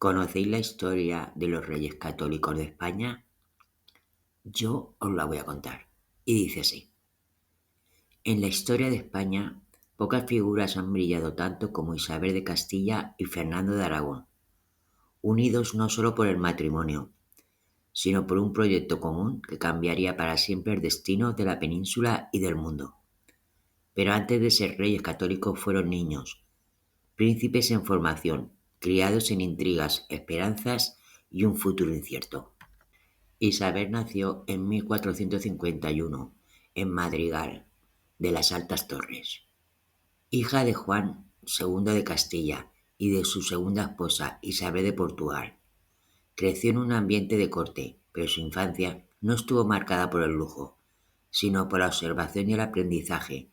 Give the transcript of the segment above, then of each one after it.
¿Conocéis la historia de los Reyes Católicos de España? Yo os la voy a contar. Y dice así. En la historia de España, pocas figuras han brillado tanto como Isabel de Castilla y Fernando de Aragón, unidos no solo por el matrimonio, sino por un proyecto común que cambiaría para siempre el destino de la península y del mundo. Pero antes de ser reyes católicos fueron niños, príncipes en formación, criados en intrigas, esperanzas y un futuro incierto. Isabel nació en 1451 en Madrigal, de las Altas Torres, hija de Juan II de Castilla y de su segunda esposa, Isabel de Portugal. Creció en un ambiente de corte, pero su infancia no estuvo marcada por el lujo, sino por la observación y el aprendizaje.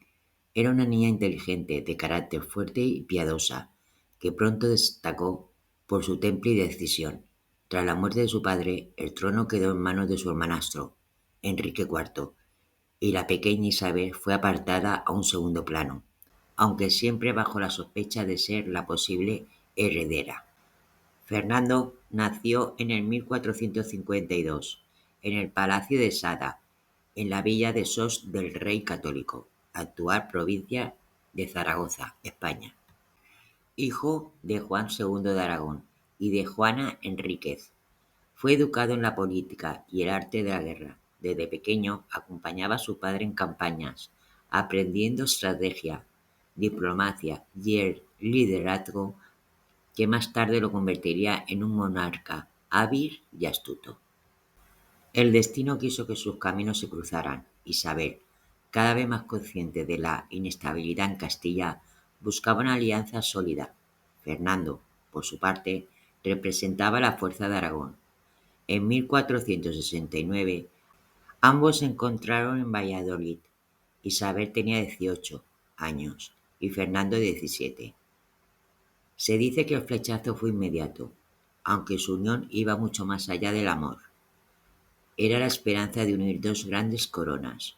Era una niña inteligente, de carácter fuerte y piadosa, que pronto destacó por su temple y decisión. Tras la muerte de su padre, el trono quedó en manos de su hermanastro, Enrique IV, y la pequeña Isabel fue apartada a un segundo plano, aunque siempre bajo la sospecha de ser la posible heredera. Fernando nació en el 1452, en el Palacio de Sada, en la villa de Sos del Rey Católico, actual provincia de Zaragoza, España. Hijo de Juan II de Aragón y de Juana Enríquez. Fue educado en la política y el arte de la guerra. Desde pequeño acompañaba a su padre en campañas, aprendiendo estrategia, diplomacia y el liderazgo que más tarde lo convertiría en un monarca hábil y astuto. El destino quiso que sus caminos se cruzaran. Isabel, cada vez más consciente de la inestabilidad en Castilla, buscaba una alianza sólida. Fernando, por su parte, representaba la fuerza de Aragón. En 1469, ambos se encontraron en Valladolid. Isabel tenía 18 años y Fernando 17. Se dice que el flechazo fue inmediato, aunque su unión iba mucho más allá del amor. Era la esperanza de unir dos grandes coronas.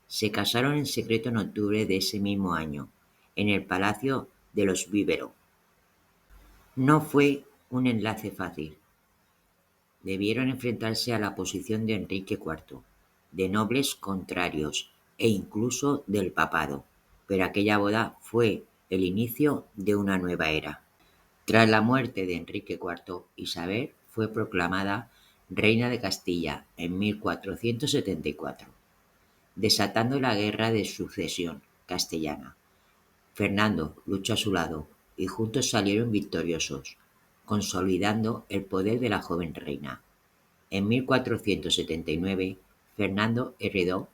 Se casaron en secreto en octubre de ese mismo año, en el Palacio de los Víveros. No fue un enlace fácil. Debieron enfrentarse a la oposición de Enrique IV, de nobles contrarios e incluso del papado, pero aquella boda fue el inicio de una nueva era. Tras la muerte de Enrique IV, Isabel fue proclamada reina de Castilla en 1474, desatando la guerra de sucesión castellana. Fernando luchó a su lado y juntos salieron victoriosos, consolidando el poder de la joven reina. En 1479, Fernando heredó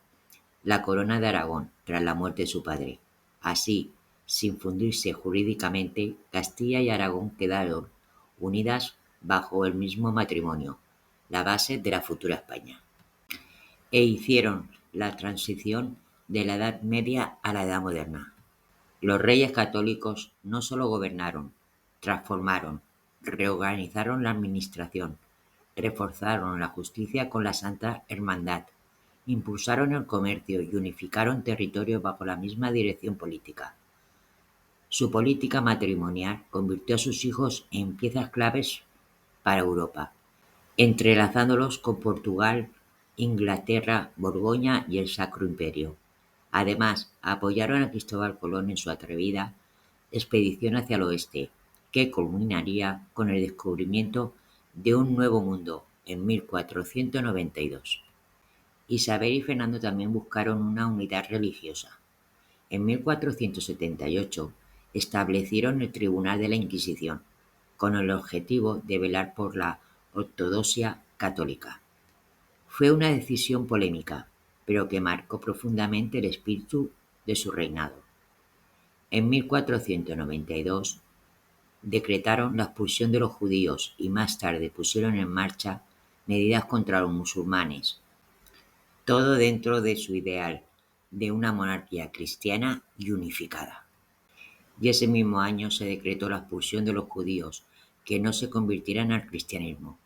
la corona de Aragón tras la muerte de su padre. Así, sin fundirse jurídicamente, Castilla y Aragón quedaron unidas bajo el mismo matrimonio, la base de la futura España, e hicieron la transición de la Edad Media a la Edad Moderna. Los reyes católicos no solo gobernaron, transformaron, reorganizaron la administración, reforzaron la justicia con la Santa Hermandad, impulsaron el comercio y unificaron territorios bajo la misma dirección política. Su política matrimonial convirtió a sus hijos en piezas claves para Europa, entrelazándolos con Portugal, Inglaterra, Borgoña y el Sacro Imperio. Además, apoyaron a Cristóbal Colón en su atrevida expedición hacia el oeste, que culminaría con el descubrimiento de un nuevo mundo en 1492. Isabel y Fernando también buscaron una unidad religiosa. En 1478 establecieron el Tribunal de la Inquisición, con el objetivo de velar por la ortodoxia católica. Fue una decisión polémica, pero que marcó profundamente el espíritu de su reinado. En 1492 decretaron la expulsión de los judíos y más tarde pusieron en marcha medidas contra los musulmanes, todo dentro de su ideal de una monarquía cristiana y unificada. Y ese mismo año se decretó la expulsión de los judíos que no se convirtieran al cristianismo,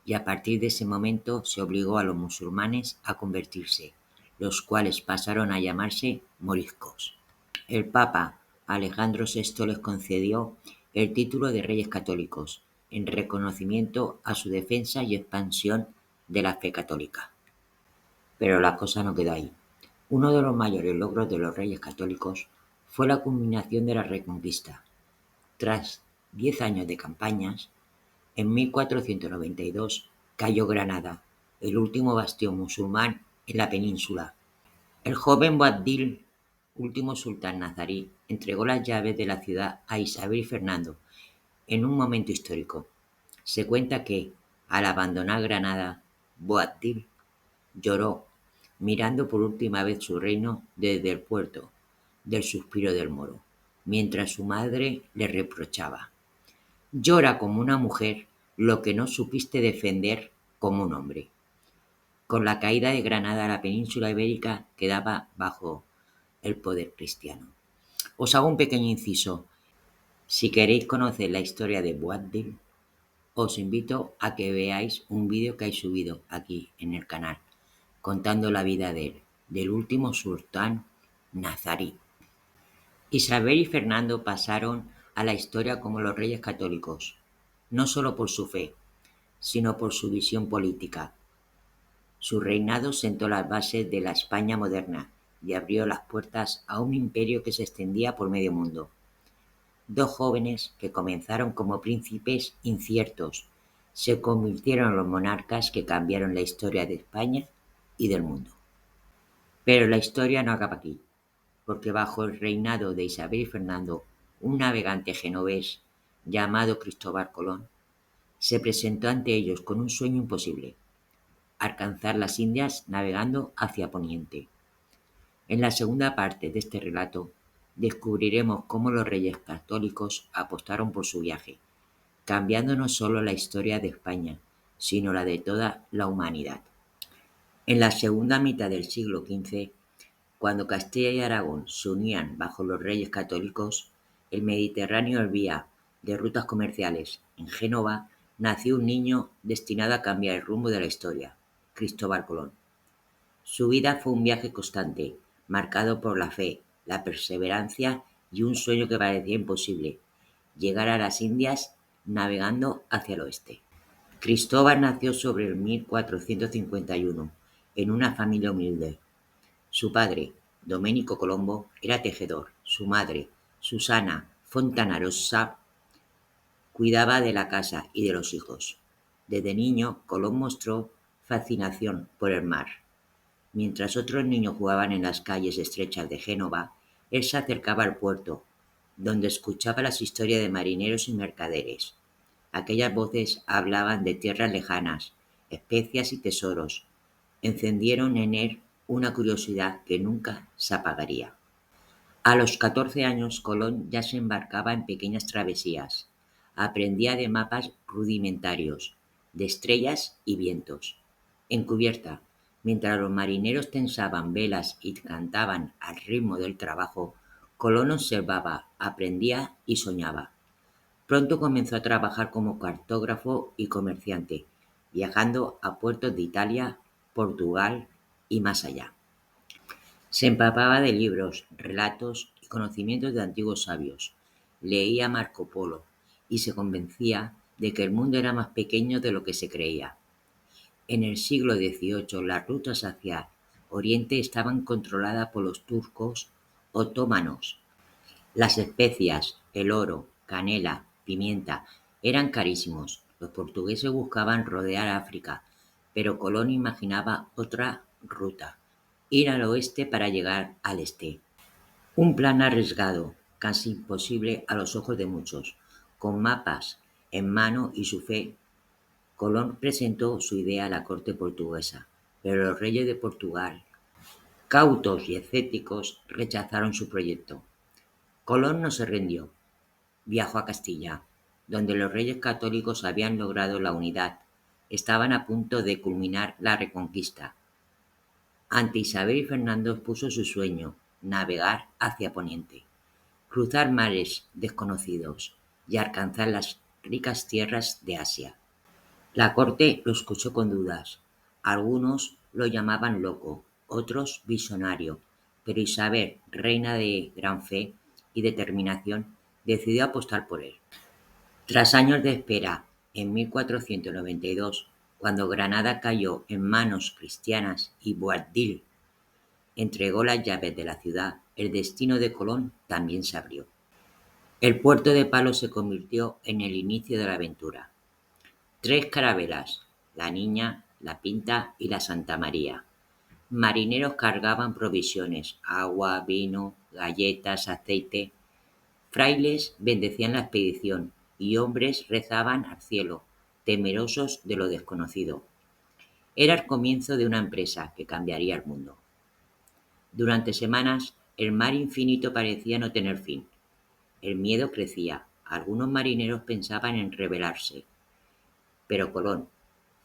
y a partir de ese momento se obligó a los musulmanes a convertirse, los cuales pasaron a llamarse moriscos. El Papa Alejandro VI les concedió el título de Reyes Católicos en reconocimiento a su defensa y expansión de la fe católica. Pero la cosa no quedó ahí. Uno de los mayores logros de los reyes católicos fue la culminación de la Reconquista. Tras 10 años de campañas, en 1492 cayó Granada, el último bastión musulmán en la península. El joven Boabdil, último sultán nazarí, entregó las llaves de la ciudad a Isabel y Fernando en un momento histórico. Se cuenta que, al abandonar Granada, Boabdil lloró, mirando por última vez su reino desde el puerto del suspiro del moro, mientras su madre le reprochaba: «Llora como una mujer lo que no supiste defender como un hombre». Con la caída de Granada, la península ibérica quedaba bajo el poder cristiano. Os hago un pequeño inciso. Si queréis conocer la historia de Boabdil, os invito a que veáis un vídeo que hay subido aquí en el canal, contando la vida del último sultán nazarí. Isabel y Fernando pasaron a la historia como los reyes católicos, no solo por su fe, sino por su visión política. Su reinado sentó las bases de la España moderna y abrió las puertas a un imperio que se extendía por medio mundo. Dos jóvenes que comenzaron como príncipes inciertos se convirtieron en los monarcas que cambiaron la historia de España y del mundo. Pero la historia no acaba aquí, porque bajo el reinado de Isabel y Fernando, un navegante genovés llamado Cristóbal Colón se presentó ante ellos con un sueño imposible: alcanzar las Indias navegando hacia Poniente. En la segunda parte de este relato descubriremos cómo los reyes católicos apostaron por su viaje, cambiando no solo la historia de España, sino la de toda la humanidad. En la segunda mitad del siglo XV, cuando Castilla y Aragón se unían bajo los reyes católicos, el Mediterráneo hervía de rutas comerciales. En Génova nació un niño destinado a cambiar el rumbo de la historia: Cristóbal Colón. Su vida fue un viaje constante, marcado por la fe, la perseverancia y un sueño que parecía imposible: llegar a las Indias navegando hacia el oeste. Cristóbal nació sobre el 1451 en una familia humilde. Su padre, Domenico Colombo, era tejedor. Su madre, Susana Fontanarossa, cuidaba de la casa y de los hijos. Desde niño, Colón mostró fascinación por el mar. Mientras otros niños jugaban en las calles estrechas de Génova, él se acercaba al puerto, donde escuchaba las historias de marineros y mercaderes. Aquellas voces hablaban de tierras lejanas, especias y tesoros. Encendieron en él una curiosidad que nunca se apagaría. A los 14 años, Colón ya se embarcaba en pequeñas travesías. Aprendía de mapas rudimentarios, de estrellas y vientos. En cubierta, mientras los marineros tensaban velas y cantaban al ritmo del trabajo, Colón observaba, aprendía y soñaba. Pronto comenzó a trabajar como cartógrafo y comerciante, viajando a puertos de Italia, Portugal y más allá. Se empapaba de libros, relatos y conocimientos de antiguos sabios. Leía Marco Polo y se convencía de que el mundo era más pequeño de lo que se creía. En el siglo XVIII, las rutas hacia Oriente estaban controladas por los turcos otomanos. Las especias, el oro, canela, pimienta, eran carísimos. Los portugueses buscaban rodear África, pero Colón imaginaba otra ruta: ir al oeste para llegar al este. Un plan arriesgado, casi imposible a los ojos de muchos. Con mapas en mano y su fe, Colón presentó su idea a la corte portuguesa, pero los reyes de Portugal, cautos y escépticos, rechazaron su proyecto. Colón no se rindió. Viajó a Castilla, donde los reyes católicos habían logrado la unidad. Estaban a punto de culminar la Reconquista. Ante Isabel y Fernando puso su sueño: navegar hacia Poniente, cruzar mares desconocidos y alcanzar las ricas tierras de Asia. La corte lo escuchó con dudas. Algunos lo llamaban loco, otros visionario, pero Isabel, reina de gran fe y determinación, decidió apostar por él. Tras años de espera En 1492, cuando Granada cayó en manos cristianas y Boabdil entregó las llaves de la ciudad, el destino de Colón también se abrió. El puerto de Palos se convirtió en el inicio de la aventura. 3 carabelas, la Niña, la Pinta y la Santa María. Marineros cargaban provisiones, agua, vino, galletas, aceite. Frailes bendecían la expedición y hombres rezaban al cielo, temerosos de lo desconocido. Era el comienzo de una empresa que cambiaría el mundo. Durante semanas, el mar infinito parecía no tener fin. El miedo crecía. Algunos marineros pensaban en rebelarse. Pero Colón,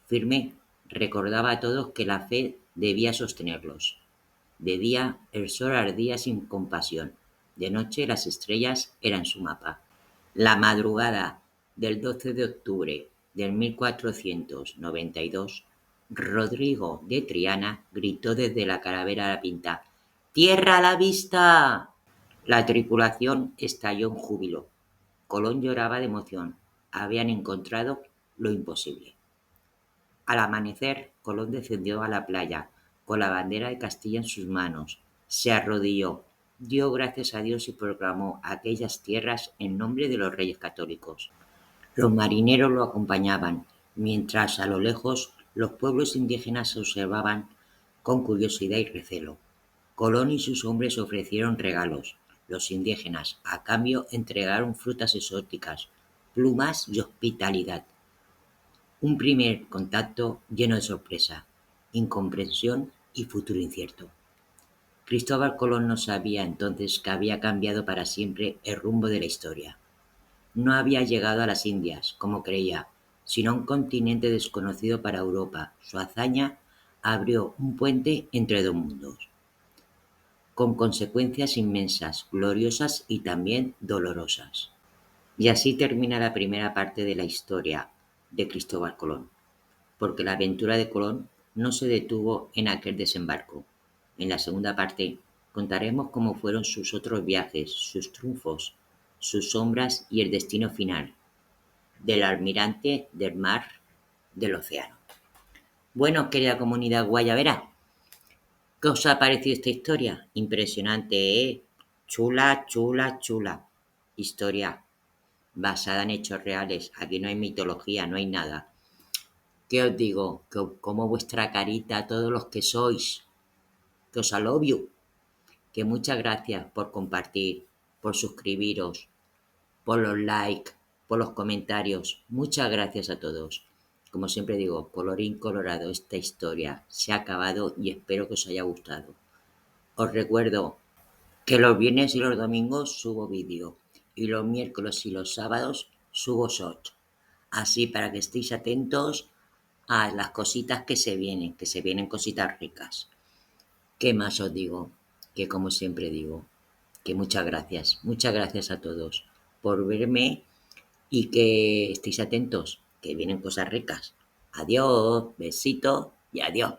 firme, recordaba a todos que la fe debía sostenerlos. De día el sol ardía sin compasión. De noche las estrellas eran su mapa. La madrugada del 12 de octubre de 1492, Rodrigo de Triana gritó desde la calavera La Pinta: ¡Tierra a la vista! La tripulación estalló en júbilo. Colón lloraba de emoción. Habían encontrado lo imposible. Al amanecer, Colón descendió a la playa, con la bandera de Castilla en sus manos. Se arrodilló, dio gracias a Dios y proclamó aquellas tierras en nombre de los Reyes Católicos. Los marineros lo acompañaban, mientras a lo lejos los pueblos indígenas observaban con curiosidad y recelo. Colón y sus hombres ofrecieron regalos. Los indígenas, a cambio, entregaron frutas exóticas, plumas y hospitalidad. Un primer contacto lleno de sorpresa, incomprensión y futuro incierto. Cristóbal Colón no sabía entonces que había cambiado para siempre el rumbo de la historia. No había llegado a las Indias, como creía, sino a un continente desconocido para Europa. Su hazaña abrió un puente entre dos mundos, con consecuencias inmensas, gloriosas y también dolorosas. Y así termina la primera parte de la historia de Cristóbal Colón, porque la aventura de Colón no se detuvo en aquel desembarco. En la segunda parte contaremos cómo fueron sus otros viajes, sus triunfos, sus sombras y el destino final del almirante del mar del océano. Bueno, querida comunidad guayabera, ¿qué os ha parecido esta historia? Impresionante, ¿eh? Chula, chula, chula. Historia basada en hechos reales. Aquí no hay mitología, no hay nada. ¿Qué os digo? Que os como vuestra carita a todos los que sois. Que os alobio. Que muchas gracias por compartir, por suscribiros, por los likes, por los comentarios. Muchas gracias a todos. Como siempre digo, colorín colorado, esta historia se ha acabado y espero que os haya gustado. Os recuerdo que los viernes y los domingos subo vídeo y los miércoles y los sábados subo short. Así para que estéis atentos a las cositas que se vienen cositas ricas. ¿Qué más os digo? Que como siempre digo, que muchas gracias a todos por verme y que estéis atentos, que vienen cosas ricas. Adiós, besito y adiós.